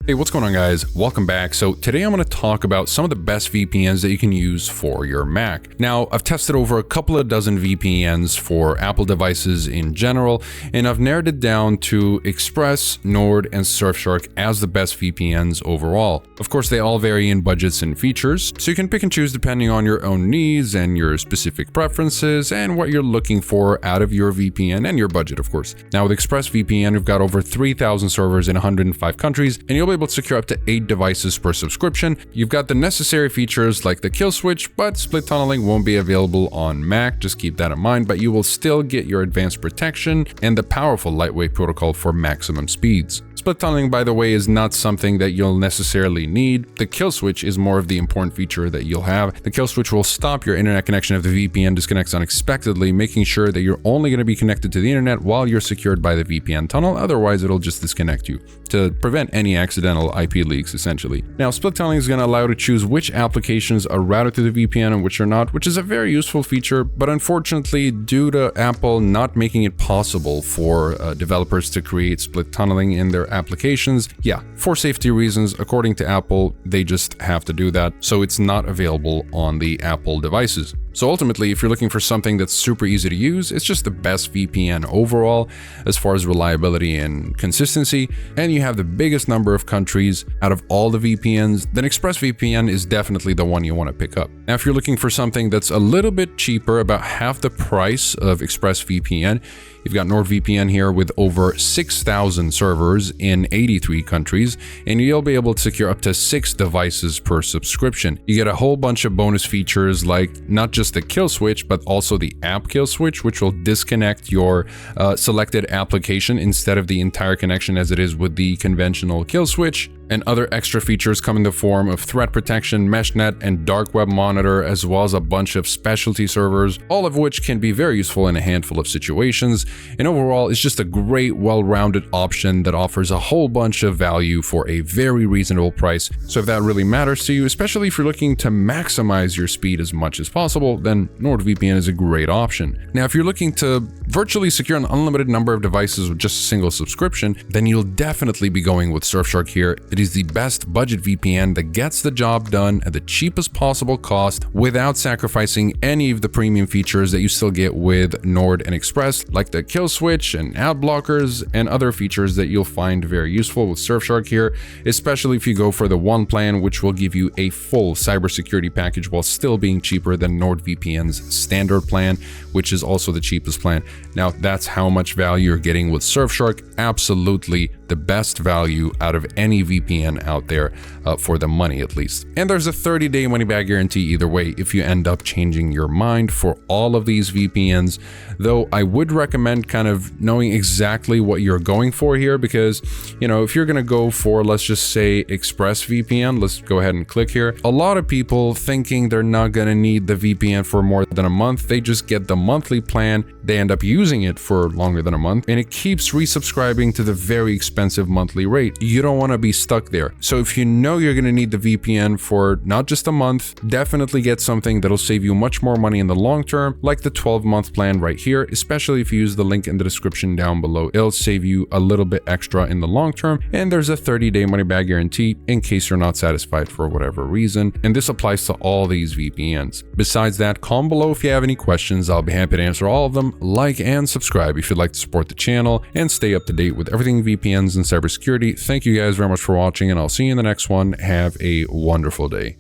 Hey, what's going on, guys? Welcome back. So today I'm going to talk about some of the best VPNs that you can use for your Mac. Now, I've tested over a couple of dozen VPNs for Apple devices in general, and I've narrowed it down to Express, Nord, and Surfshark as the best VPNs overall. Of course, they all vary in budgets and features, so you can pick and choose depending on your own needs and your specific preferences and what you're looking for out of your VPN and your budget, of course. Now, with Express VPN, we've got over 3,000 servers in 105 countries, and you'll be able to secure up to 8 devices per subscription. You've got the necessary features like the kill switch, but split tunneling won't be available on Mac, just keep that in mind, but you will still get your advanced protection and the powerful lightweight protocol for maximum speeds. Split tunneling, by the way, is not something that you'll necessarily need. The kill switch is more of the important feature that you'll have. The kill switch will stop your internet connection if the VPN disconnects unexpectedly, making sure that you're only going to be connected to the internet while you're secured by the VPN tunnel. Otherwise, it'll just disconnect you to prevent any accidental IP leaks, essentially. Now, split tunneling is going to allow you to choose which applications are routed to the VPN and which are not, which is a very useful feature, but unfortunately, due to Apple not making it possible for developers to create split tunneling in their applications, for safety reasons, according to Apple, they just have to do that, so it's not available on the Apple devices. So ultimately, if you're looking for something that's super easy to use, it's just the best VPN overall as far as reliability and consistency, and you have the biggest number of countries out of all the VPNs, then ExpressVPN is definitely the one you want to pick up. Now, if you're looking for something that's a little bit cheaper, about half the price of ExpressVPN, you've got NordVPN here with over 6,000 servers in 83 countries, and you'll be able to secure up to 6 devices per subscription. You get a whole bunch of bonus features like not just the kill switch, but also the app kill switch, which will disconnect your selected application instead of the entire connection as it is with the conventional kill switch. And other extra features come in the form of threat protection, meshnet, and dark web monitor, as well as a bunch of specialty servers, all of which can be very useful in a handful of situations. And overall, it's just a great, well-rounded option that offers a whole bunch of value for a very reasonable price. So if that really matters to you, especially if you're looking to maximize your speed as much as possible, then NordVPN is a great option. Now, if you're looking to virtually secure an unlimited number of devices with just a single subscription, then you'll definitely be going with Surfshark here. It is the best budget VPN that gets the job done at the cheapest possible cost without sacrificing any of the premium features that you still get with Nord and Express, like the kill switch and ad blockers and other features that you'll find very useful with Surfshark here, especially if you go for the one plan, which will give you a full cybersecurity package while still being cheaper than NordVPN's standard plan, which is also the cheapest plan. Now, that's how much value you're getting with Surfshark. Absolutely the best value out of any VPN out there, for the money at least. And there's a 30-day money-back guarantee either way if you end up changing your mind for all of these VPNs, though I would recommend kind of knowing exactly what you're going for here, because, you know, if you're going to go for, let's just say, ExpressVPN, let's go ahead and click here. A lot of people thinking they're not going to need the VPN for more than a month, they just get the monthly plan, they end up using it for longer than a month, and it keeps resubscribing to the very expensive monthly rate. You don't want to be stuck there. So if you know you're going to need the VPN for not just a month, definitely get something that'll save you much more money in the long term, like the 12-month plan right here, especially if you use the link in the description down below. It'll save you a little bit extra in the long term, and there's a 30-day money-back guarantee in case you're not satisfied for whatever reason, and this applies to all these VPNs. Besides that, comment below if you have any questions. I'll be happy to answer all of them. Like and subscribe if you'd like to support the channel and stay up to date with everything VPNs and cybersecurity. Thank you guys very much for watching, and I'll see you in the next one. Have a wonderful day.